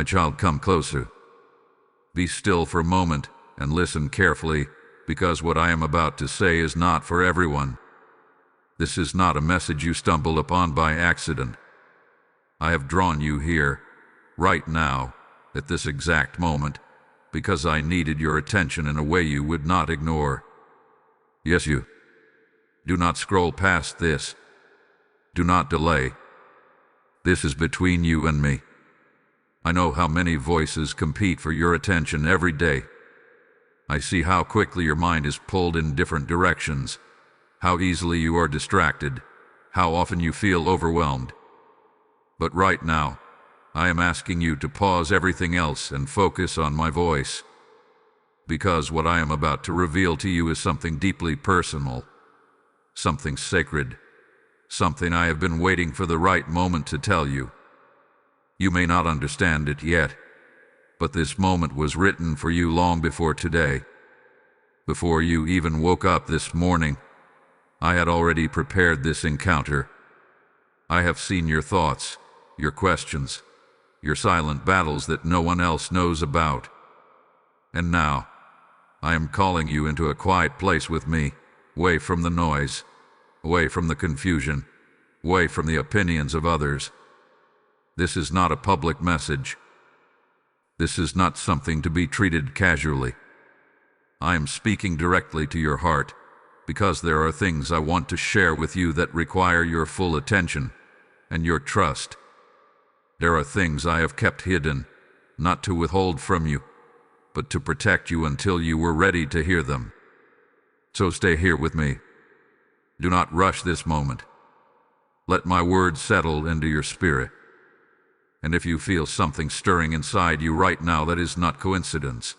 My child, come closer. Be still for a moment and listen carefully, because what I am about to say is not for everyone. This is not a message you stumbled upon by accident. I have drawn you here, right now, at this exact moment, because I needed your attention in a way you would not ignore. Yes, you. Do not scroll past this. Do not delay. This is between you and me. I know how many voices compete for your attention every day. I see how quickly your mind is pulled in different directions, how easily you are distracted, how often you feel overwhelmed. But right now, I am asking you to pause everything else and focus on my voice. Because what I am about to reveal to you is something deeply personal, something sacred, something I have been waiting for the right moment to tell you. You may not understand it yet, but this moment was written for you long before today. Before you even woke up this morning, I had already prepared this encounter. I have seen your thoughts, your questions, your silent battles that no one else knows about. And now, I am calling you into a quiet place with me, away from the noise, away from the confusion, away from the opinions of others. This is not a public message. This is not something to be treated casually. I am speaking directly to your heart, because there are things I want to share with you that require your full attention and your trust. There are things I have kept hidden, not to withhold from you, but to protect you until you were ready to hear them. So stay here with me. Do not rush this moment. Let my words settle into your spirit. And if you feel something stirring inside you right now, that is not coincidence.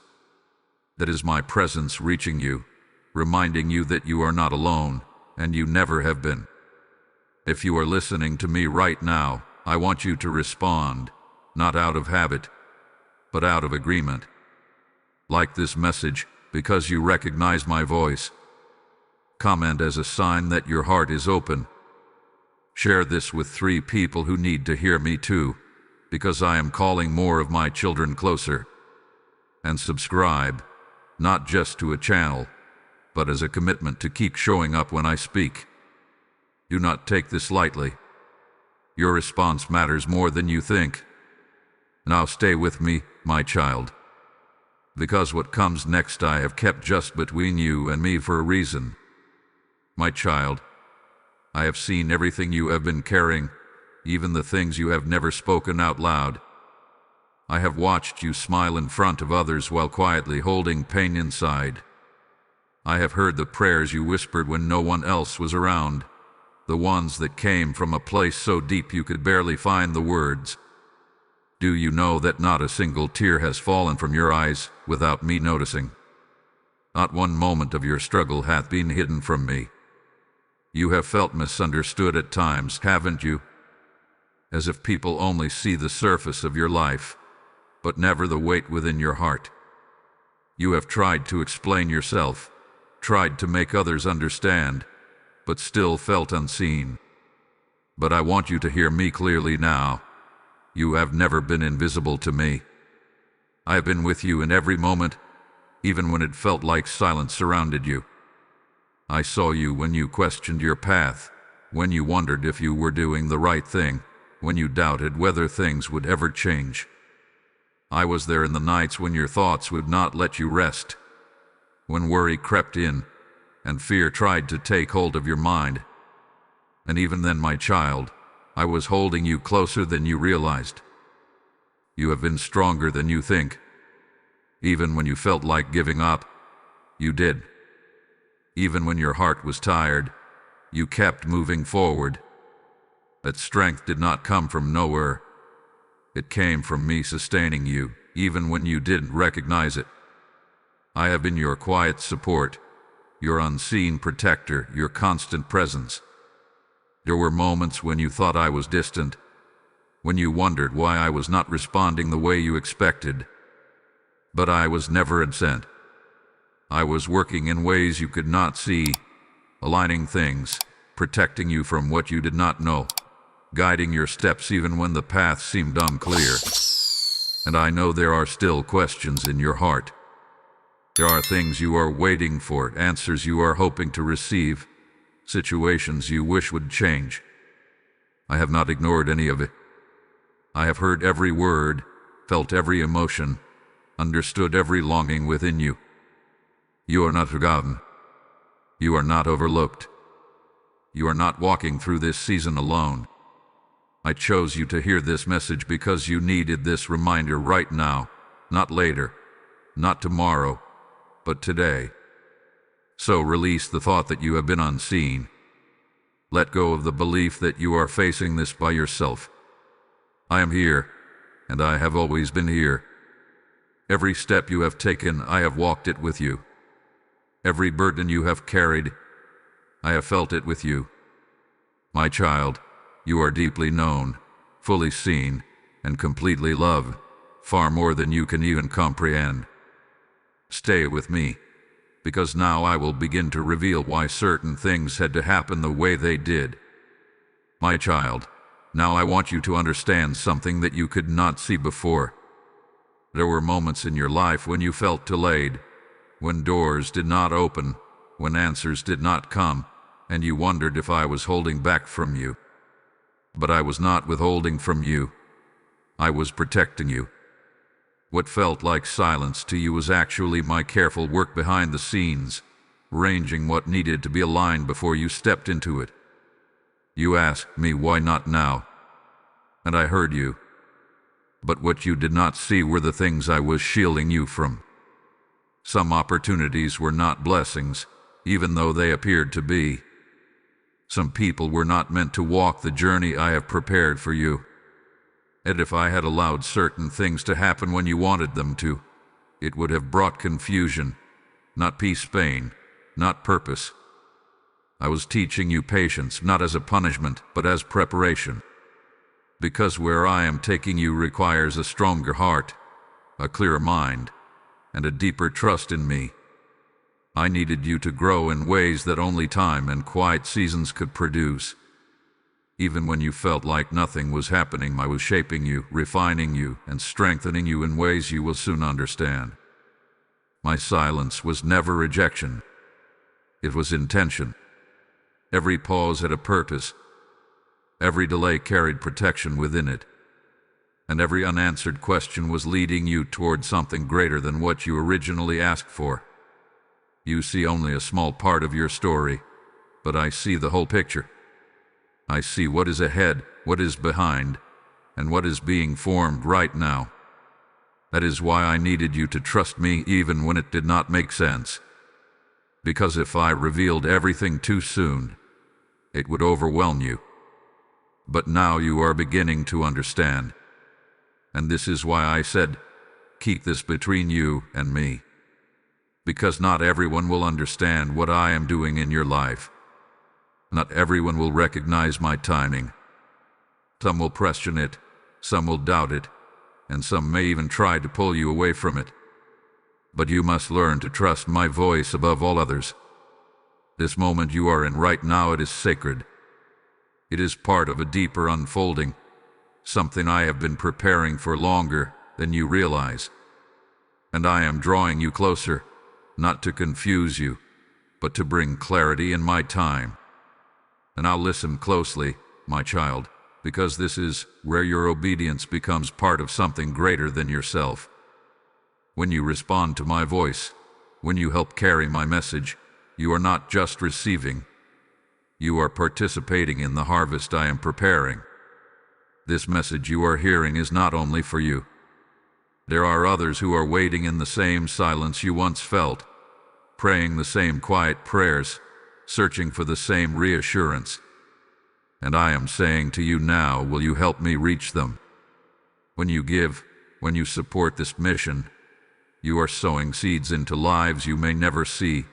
That is my presence reaching you, reminding you that you are not alone, and you never have been. If you are listening to me right now, I want you to respond, not out of habit, but out of agreement. Like this message, because you recognize my voice. Comment as a sign that your heart is open. Share this with 3 people who need to hear me too, because I am calling more of my children closer. And subscribe, not just to a channel, but as a commitment to keep showing up when I speak. Do not take this lightly. Your response matters more than you think. Now stay with me, my child. Because what comes next I have kept just between you and me for a reason. My child, I have seen everything you have been carrying, even the things you have never spoken out loud. I have watched you smile in front of others while quietly holding pain inside. I have heard the prayers you whispered when no one else was around, the ones that came from a place so deep you could barely find the words. Do you know that not a single tear has fallen from your eyes without me noticing? Not one moment of your struggle hath been hidden from me. You have felt misunderstood at times, haven't you? As if people only see the surface of your life, but never the weight within your heart. You have tried to explain yourself, tried to make others understand, but still felt unseen. But I want you to hear me clearly now. You have never been invisible to me. I have been with you in every moment, even when it felt like silence surrounded you. I saw you when you questioned your path, when you wondered if you were doing the right thing, when you doubted whether things would ever change. I was there in the nights when your thoughts would not let you rest, when worry crept in and fear tried to take hold of your mind. And even then, my child, I was holding you closer than you realized. You have been stronger than you think. Even when you felt like giving up, you did. Even when your heart was tired, you kept moving forward. That strength did not come from nowhere. It came from me sustaining you, even when you didn't recognize it. I have been your quiet support, your unseen protector, your constant presence. There were moments when you thought I was distant, when you wondered why I was not responding the way you expected. But I was never absent. I was working in ways you could not see, aligning things, protecting you from what you did not know, guiding your steps even when the path seemed unclear. And I know there are still questions in your heart. There are things you are waiting for, answers you are hoping to receive, situations you wish would change. I have not ignored any of it. I have heard every word, felt every emotion, understood every longing within you. You are not forgotten. You are not overlooked. You are not walking through this season alone. I chose you to hear this message because you needed this reminder right now, not later, not tomorrow, but today. So release the thought that you have been unseen. Let go of the belief that you are facing this by yourself. I am here, and I have always been here. Every step you have taken, I have walked it with you. Every burden you have carried, I have felt it with you. My child, you are deeply known, fully seen, and completely loved, far more than you can even comprehend. Stay with me, because now I will begin to reveal why certain things had to happen the way they did. My child, now I want you to understand something that you could not see before. There were moments in your life when you felt delayed, when doors did not open, when answers did not come, and you wondered if I was holding back from you. But I was not withholding from you. I was protecting you. What felt like silence to you was actually my careful work behind the scenes, arranging what needed to be aligned before you stepped into it. You asked me why not now, and I heard you. But what you did not see were the things I was shielding you from. Some opportunities were not blessings, even though they appeared to be. Some people were not meant to walk the journey I have prepared for you. And if I had allowed certain things to happen when you wanted them to, it would have brought confusion, not peace, pain, not purpose. I was teaching you patience, not as a punishment, but as preparation. Because where I am taking you requires a stronger heart, a clearer mind, and a deeper trust in me. I needed you to grow in ways that only time and quiet seasons could produce. Even when you felt like nothing was happening, I was shaping you, refining you, and strengthening you in ways you will soon understand. My silence was never rejection. It was intention. Every pause had a purpose. Every delay carried protection within it. And every unanswered question was leading you toward something greater than what you originally asked for. You see only a small part of your story, but I see the whole picture. I see what is ahead, what is behind, and what is being formed right now. That is why I needed you to trust me even when it did not make sense. Because if I revealed everything too soon, it would overwhelm you. But now you are beginning to understand. And this is why I said, keep this between you and me. Because not everyone will understand what I am doing in your life. Not everyone will recognize my timing. Some will question it, some will doubt it, and some may even try to pull you away from it. But you must learn to trust my voice above all others. This moment you are in right now, it is sacred. It is part of a deeper unfolding, something I have been preparing for longer than you realize. And I am drawing you closer, not to confuse you, but to bring clarity in my time. And now listen closely, my child, because this is where your obedience becomes part of something greater than yourself. When you respond to my voice, when you help carry my message, you are not just receiving. You are participating in the harvest I am preparing. This message you are hearing is not only for you. There are others who are waiting in the same silence you once felt, praying the same quiet prayers, searching for the same reassurance. And I am saying to you now, will you help me reach them? When you give, when you support this mission, you are sowing seeds into lives you may never see,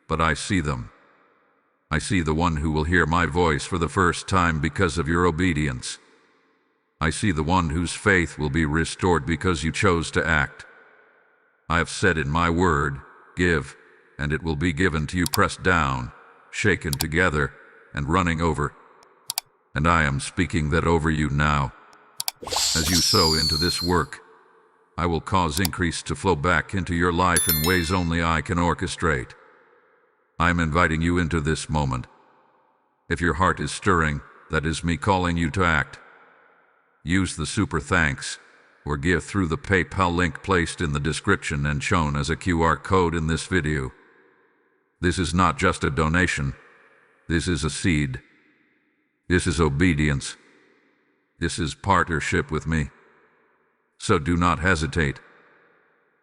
but I see them. I see the one who will hear my voice for the first time because of your obedience. I see the one whose faith will be restored because you chose to act. I have said in my word, give, and it will be given to you, pressed down, shaken together, and running over. And I am speaking that over you now. As you sow into this work, I will cause increase to flow back into your life in ways only I can orchestrate. I am inviting you into this moment. If your heart is stirring, that is me calling you to act. Use the super thanks or give through the PayPal link placed in the description and shown as a QR code in this video. This is not just a donation. This is a seed. This is obedience. This is partnership with me. So do not hesitate.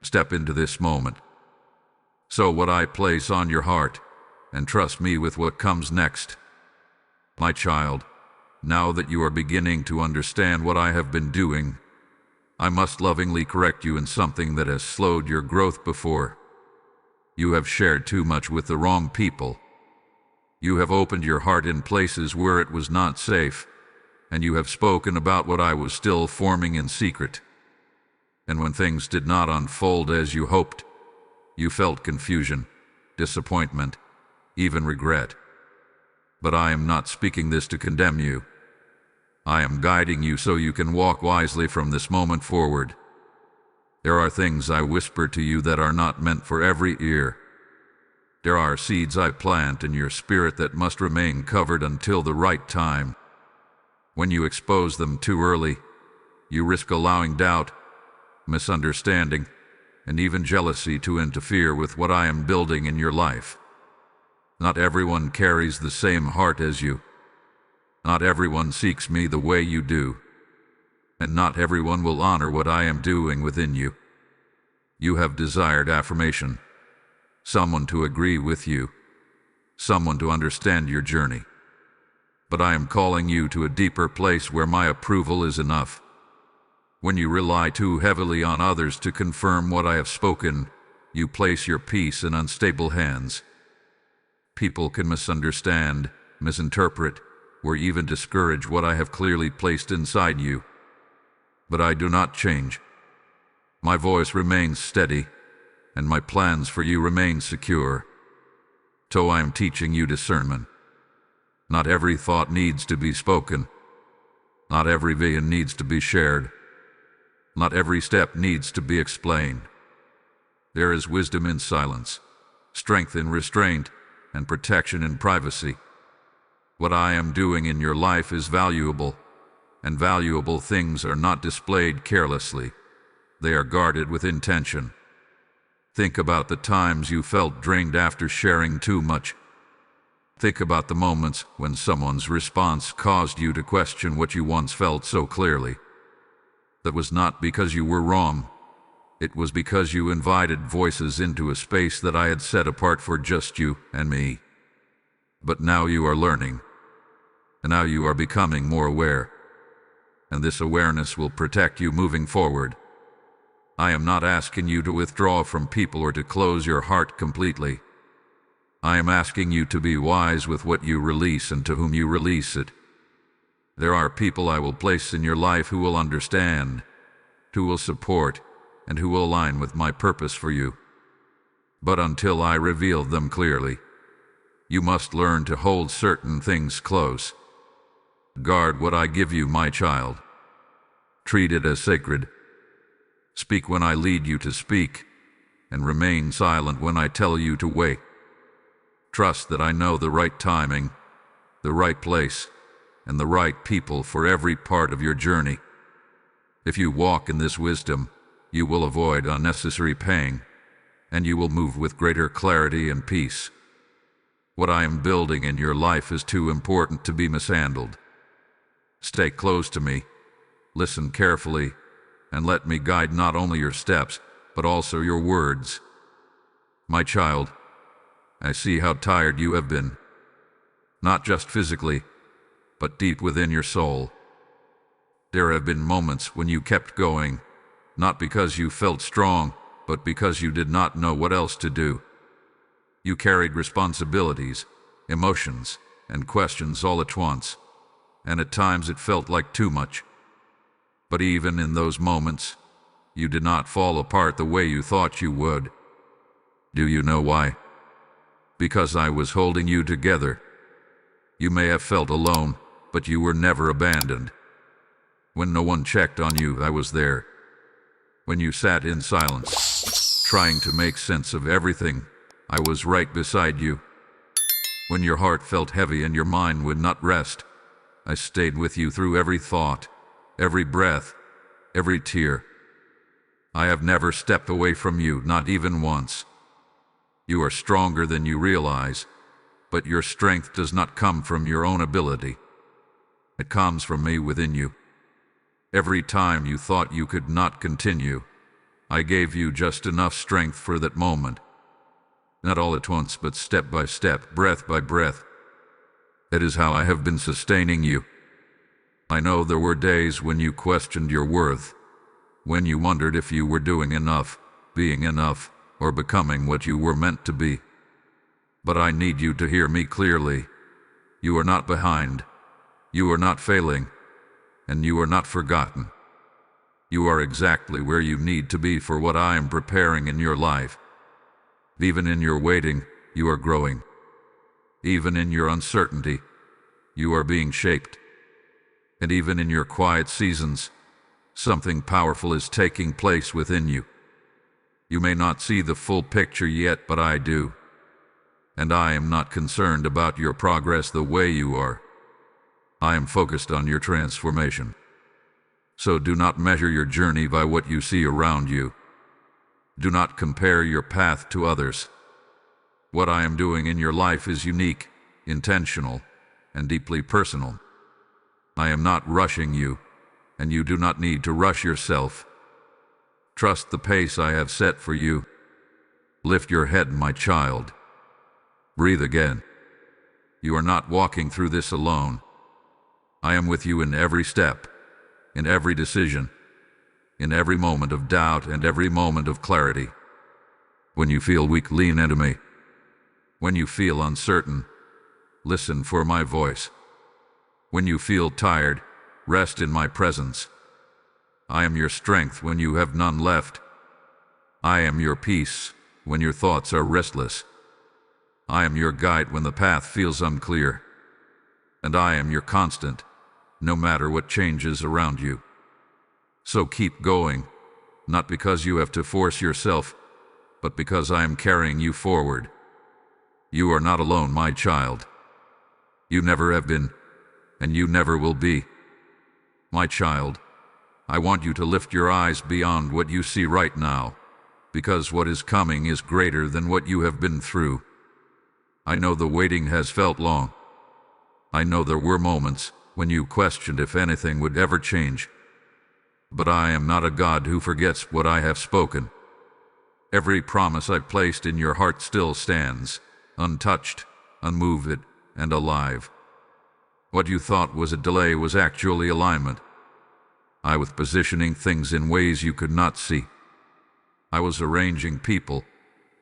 Step into this moment. Sow what I place on your heart, and trust me with what comes next. My child, now that you are beginning to understand what I have been doing, I must lovingly correct you in something that has slowed your growth before. You have shared too much with the wrong people. You have opened your heart in places where it was not safe, and you have spoken about what I was still forming in secret. And when things did not unfold as you hoped, you felt confusion, disappointment, even regret. But I am not speaking this to condemn you. I am guiding you so you can walk wisely from this moment forward. There are things I whisper to you that are not meant for every ear. There are seeds I plant in your spirit that must remain covered until the right time. When you expose them too early, you risk allowing doubt, misunderstanding, and even jealousy to interfere with what I am building in your life. Not everyone carries the same heart as you. Not everyone seeks me the way you do. And not everyone will honor what I am doing within you. You have desired affirmation, someone to agree with you, someone to understand your journey. But I am calling you to a deeper place where my approval is enough. When you rely too heavily on others to confirm what I have spoken, you place your peace in unstable hands. People can misunderstand, misinterpret, or even discourage what I have clearly placed inside you. But I do not change. My voice remains steady, and my plans for you remain secure. So I am teaching you discernment. Not every thought needs to be spoken. Not every vision needs to be shared. Not every step needs to be explained. There is wisdom in silence, strength in restraint, and protection in privacy. What I am doing in your life is valuable, and valuable things are not displayed carelessly. They are guarded with intention. Think about the times you felt drained after sharing too much. Think about the moments when someone's response caused you to question what you once felt so clearly. That was not because you were wrong. It was because you invited voices into a space that I had set apart for just you and me. But now you are learning, and now you are becoming more aware. And this awareness will protect you moving forward. I am not asking you to withdraw from people or to close your heart completely. I am asking you to be wise with what you release and to whom you release it. There are people I will place in your life who will understand, who will support, and who will align with my purpose for you. But until I reveal them clearly, you must learn to hold certain things close. Guard what I give you, my child. Treat it as sacred. Speak when I lead you to speak, and remain silent when I tell you to wait. Trust that I know the right timing, the right place, and the right people for every part of your journey. If you walk in this wisdom, you will avoid unnecessary pain, and you will move with greater clarity and peace. What I am building in your life is too important to be mishandled. Stay close to me, listen carefully, and let me guide not only your steps, but also your words. My child, I see how tired you have been, not just physically, but deep within your soul. There have been moments when you kept going, not because you felt strong, but because you did not know what else to do. You carried responsibilities, emotions, and questions all at once, and at times it felt like too much. But even in those moments, you did not fall apart the way you thought you would. Do you know why? Because I was holding you together. You may have felt alone, but you were never abandoned. When no one checked on you, I was there. When you sat in silence, trying to make sense of everything, I was right beside you. When your heart felt heavy and your mind would not rest, I stayed with you through every thought, every breath, every tear. I have never stepped away from you, not even once. You are stronger than you realize, but your strength does not come from your own ability. It comes from me within you. Every time you thought you could not continue, I gave you just enough strength for that moment. Not all at once, but step by step, breath by breath. That is how I have been sustaining you. I know there were days when you questioned your worth, when you wondered if you were doing enough, being enough, or becoming what you were meant to be. But I need you to hear me clearly. You are not behind. You are not failing. And you are not forgotten. You are exactly where you need to be for what I am preparing in your life. Even in your waiting, you are growing. Even in your uncertainty, you are being shaped. And even in your quiet seasons, something powerful is taking place within you. You may not see the full picture yet, but I do. And I am not concerned about your progress the way you are. I am focused on your transformation. So do not measure your journey by what you see around you. Do not compare your path to others. What I am doing in your life is unique, intentional, and deeply personal. I am not rushing you, and you do not need to rush yourself. Trust the pace I have set for you. Lift your head, my child. Breathe again. You are not walking through this alone. I am with you in every step, in every decision, in every moment of doubt and every moment of clarity. When you feel weak, lean into me. When you feel uncertain, listen for my voice. When you feel tired, rest in my presence. I am your strength when you have none left. I am your peace when your thoughts are restless. I am your guide when the path feels unclear. And I am your constant, no matter what changes around you. So keep going, not because you have to force yourself, but because I am carrying you forward. You are not alone, my child. You never have been, and you never will be. My child, I want you to lift your eyes beyond what you see right now, because what is coming is greater than what you have been through. I know the waiting has felt long. I know there were moments when you questioned if anything would ever change. But I am not a God who forgets what I have spoken. Every promise I placed in your heart still stands, untouched, unmoved, and alive. What you thought was a delay was actually alignment. I was positioning things in ways you could not see. I was arranging people,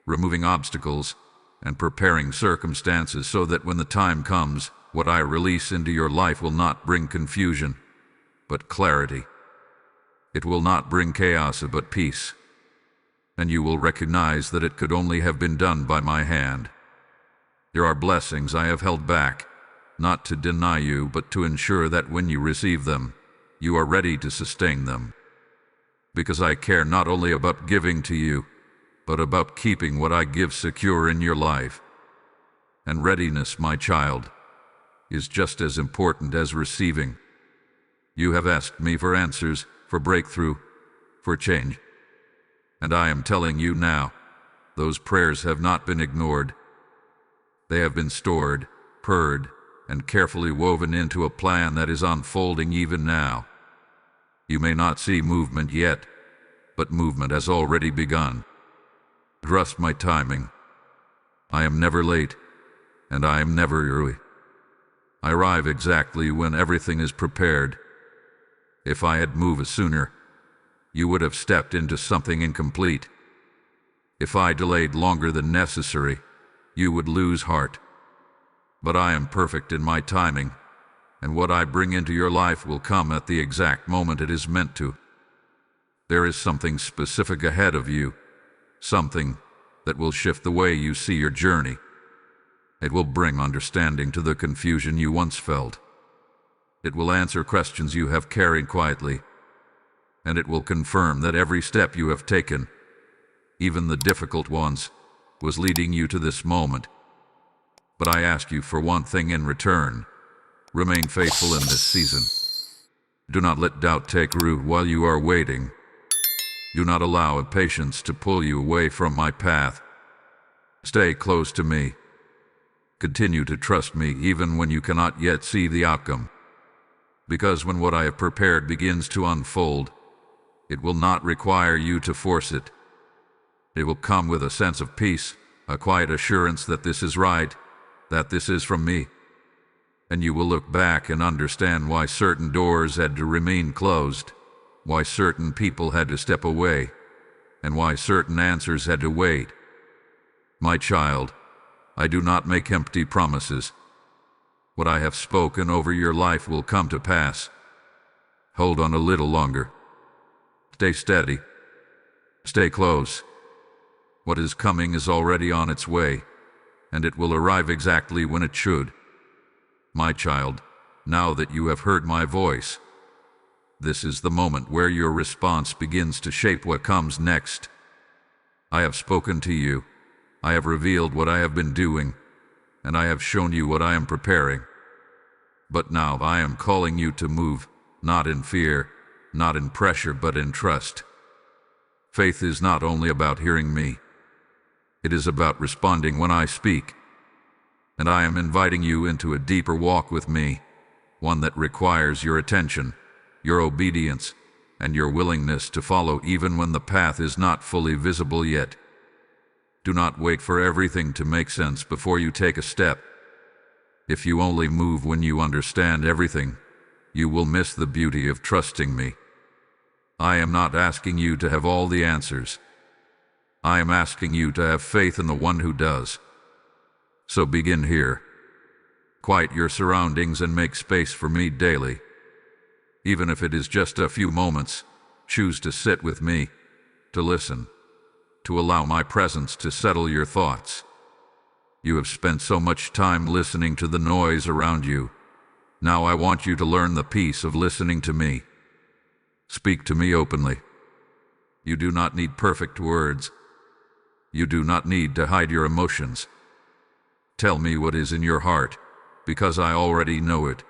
removing obstacles, and preparing circumstances so that when the time comes, what I release into your life will not bring confusion, but clarity. It will not bring chaos, but peace. And you will recognize that it could only have been done by my hand. There are blessings I have held back, not to deny you, but to ensure that when you receive them, you are ready to sustain them. Because I care not only about giving to you, but about keeping what I give secure in your life. And readiness, my child, is just as important as receiving. You have asked me for answers, for breakthrough, for change. And I am telling you now, those prayers have not been ignored. They have been stored, purred, and carefully woven into a plan that is unfolding even now. You may not see movement yet, but movement has already begun. Trust my timing. I am never late, and I am never early. I arrive exactly when everything is prepared. If I had moved sooner, you would have stepped into something incomplete. If I delayed longer than necessary, you would lose heart. But I am perfect in my timing, and what I bring into your life will come at the exact moment it is meant to. There is something specific ahead of you, something that will shift the way you see your journey. It will bring understanding to the confusion you once felt. It will answer questions you have carried quietly. and it will confirm that every step you have taken, even the difficult ones, was leading you to this moment. But I ask you for one thing in return. Remain faithful in this season. Do not let doubt take root while you are waiting. Do not allow impatience to pull you away from my path. Stay close to me. Continue to trust me even when you cannot yet see the outcome. Because when what I have prepared begins to unfold, it will not require you to force it. It will come with a sense of peace, a quiet assurance that this is right, that this is from me. And you will look back and understand why certain doors had to remain closed, why certain people had to step away, and why certain answers had to wait. My child, I do not make empty promises. What I have spoken over your life will come to pass. Hold on a little longer. Stay steady. Stay close. What is coming is already on its way, and it will arrive exactly when it should. My child, now that you have heard my voice, this is the moment where your response begins to shape what comes next. I have spoken to you. I have revealed what I have been doing, and I have shown you what I am preparing. But now I am calling you to move, not in fear, not in pressure, but in trust. Faith is not only about hearing me. It is about responding when I speak. And I am inviting you into a deeper walk with me, one that requires your attention, your obedience, and your willingness to follow even when the path is not fully visible yet. Do not wait for everything to make sense before you take a step. If you only move when you understand everything, you will miss the beauty of trusting me. I am not asking you to have all the answers. I am asking you to have faith in the one who does. So begin here. Quiet your surroundings and make space for me daily. Even if it is just a few moments, choose to sit with me, to listen, to allow my presence to settle your thoughts. You have spent so much time listening to the noise around you. Now I want you to learn the peace of listening to me. Speak to me openly. You do not need perfect words. You do not need to hide your emotions. Tell me what is in your heart, because I already know it.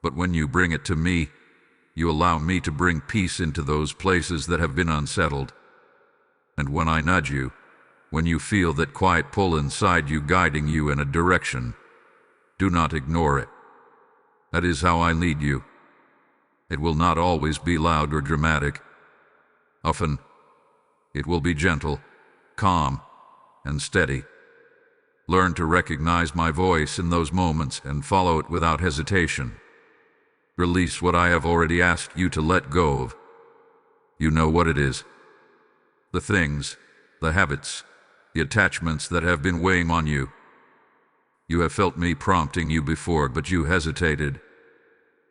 But when you bring it to me, you allow me to bring peace into those places that have been unsettled. And when I nudge you, when you feel that quiet pull inside you guiding you in a direction, do not ignore it. That is how I lead you. It will not always be loud or dramatic. Often, it will be gentle, calm, and steady. Learn to recognize my voice in those moments and follow it without hesitation. Release what I have already asked you to let go of. You know what it is. The things, the habits, the attachments that have been weighing on you. You have felt me prompting you before, but you hesitated.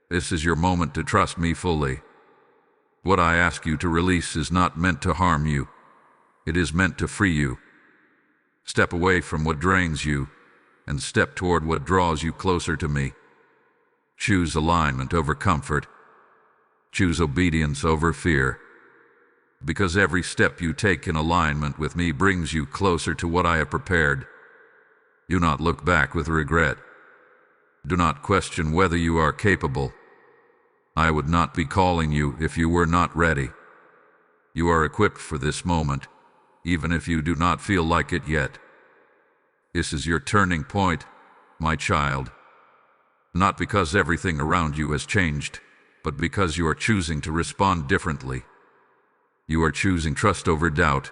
This is your moment to trust me fully. What I ask you to release is not meant to harm you. It is meant to free you. Step away from what drains you, and step toward what draws you closer to me. Choose alignment over comfort. Choose obedience over fear. Because every step you take in alignment with me brings you closer to what I have prepared. Do not look back with regret. Do not question whether you are capable. I would not be calling you if you were not ready. You are equipped for this moment, even if you do not feel like it yet. This is your turning point, my child. Not because everything around you has changed, but because you are choosing to respond differently. You are choosing trust over doubt,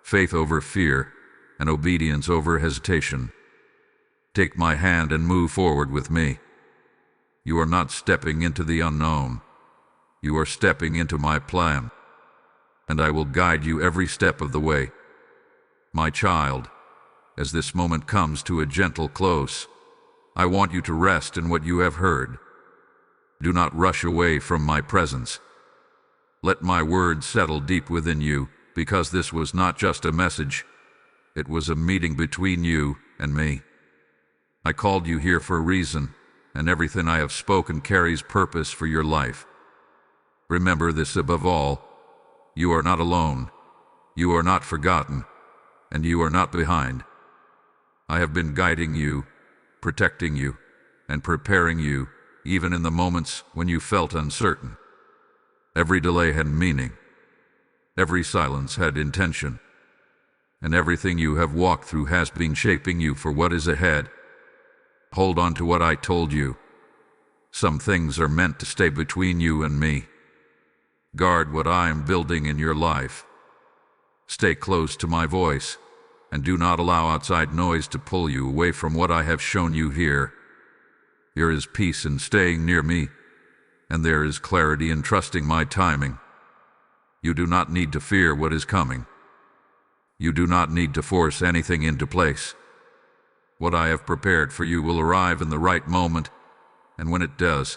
faith over fear, and obedience over hesitation. Take my hand and move forward with me. You are not stepping into the unknown. You are stepping into my plan, and I will guide you every step of the way. My child, as this moment comes to a gentle close, I want you to rest in what you have heard. Do not rush away from my presence. Let my words settle deep within you, because this was not just a message. It was a meeting between you and me. I called you here for a reason, and everything I have spoken carries purpose for your life. Remember this above all: you are not alone, you are not forgotten, and you are not behind. I have been guiding you, protecting you, and preparing you, even in the moments when you felt uncertain. Every delay had meaning, every silence had intention, and everything you have walked through has been shaping you for what is ahead. Hold on to what I told you. Some things are meant to stay between you and me. Guard what I am building in your life. Stay close to my voice, and do not allow outside noise to pull you away from what I have shown you here. There is peace in staying near me, and there is clarity in trusting my timing. You do not need to fear what is coming. You do not need to force anything into place. What I have prepared for you will arrive in the right moment, and when it does,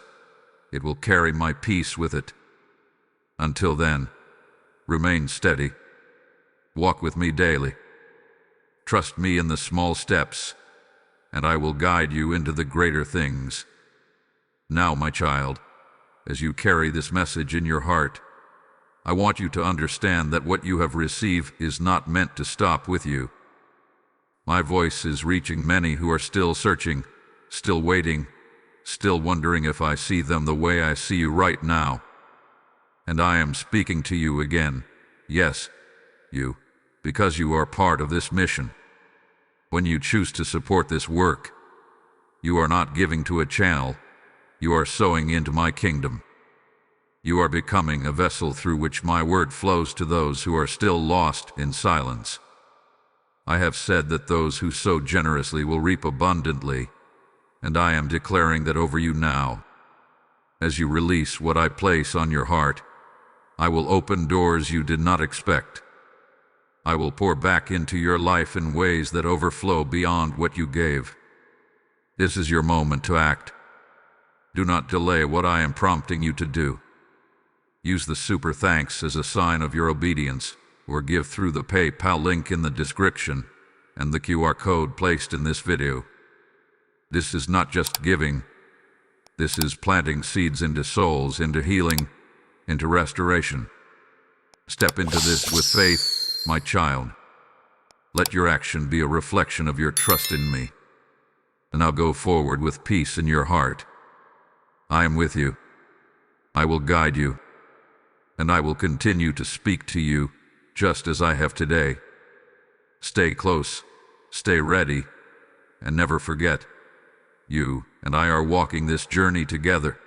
it will carry my peace with it. Until then, remain steady. Walk with me daily. Trust me in the small steps, and I will guide you into the greater things. Now, my child, as you carry this message in your heart, I want you to understand that what you have received is not meant to stop with you. My voice is reaching many who are still searching, still waiting, still wondering if I see them the way I see you right now. And I am speaking to you again. Yes, you, because you are part of this mission. When you choose to support this work, you are not giving to a channel, you are sowing into my kingdom. You are becoming a vessel through which my word flows to those who are still lost in silence. I have said that those who sow generously will reap abundantly, and I am declaring that over you now. As you release what I place on your heart, I will open doors you did not expect. I will pour back into your life in ways that overflow beyond what you gave. This is your moment to act. Do not delay what I am prompting you to do. Use the super thanks as a sign of your obedience, or give through the PayPal link in the description and the QR code placed in this video. This is not just giving. This is planting seeds into souls, into healing, into restoration. Step into this with faith, my child. Let your action be a reflection of your trust in me. And now go forward with peace in your heart. I am with you. I will guide you. And I will continue to speak to you, just as I have today. Stay close, stay ready, and never forget, you and I are walking this journey together.